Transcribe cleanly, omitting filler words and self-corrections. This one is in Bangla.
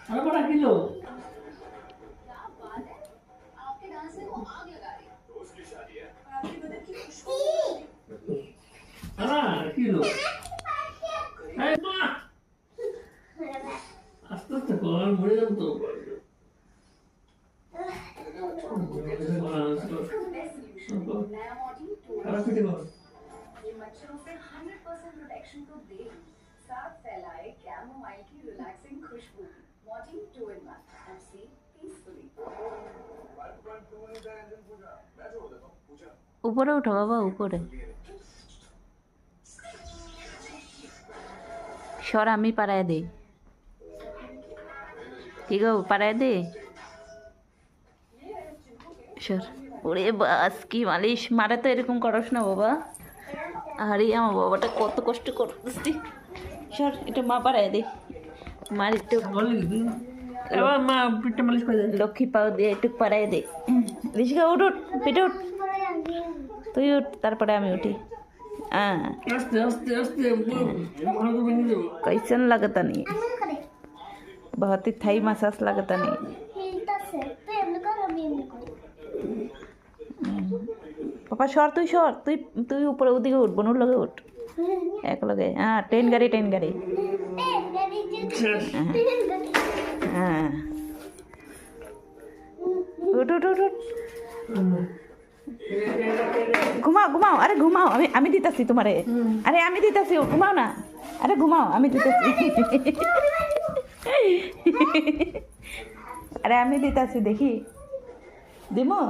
अरे बड़ा किलो किलो আস্তে আস্তে কর মরে যাবো তো খারাপ পিঠে কর ये मच्छरों से 100% प्रोटेक्शन तो दे साथ फैलाए कैमोमाइल की relaxing Khushboo Morton 2 in 1 and sleep peacefully উপরে উঠো বাবা উপরে সর আমি পাড়ায় দিই কি গো পাড়ায় দে সর ওরে বাস কি মালিশ মারা তো এরকম করস না বাবা আরে আমার বাবাটা কত কষ্ট করতেছি সর এটা মা পাড়ায় দে মার একটু এবার মা পিঠে মালিশ করে দেয় লক্ষ্মী পাও দিয়ে একটু পাড়ায় দে ঋষিকা উঠ উঠ পিঠে উঠ তুই উঠ তারপরে আমি উঠি हाँ আস্তে আস্তে আস্তে ভালো করে ভেঙে দেবো कैसन लगता नहीं बहुत ही थाई मसाज लगता नहीं पापा सर तुई तुई ऊपर ओदिके उठ बनुर लगे उठ एक लगे हाँ ट्रेन गाड़ी हाँ उठ उठ उठ उठ ঘুমাও ঘুমাও আরে ঘুমাও আমি দিতাছি তোমারে আরে আমি দিতাছি ঘুমাও না আরে ঘুমাও আমি দিতাছি আরে আমি দিতাছি দেখি দিমো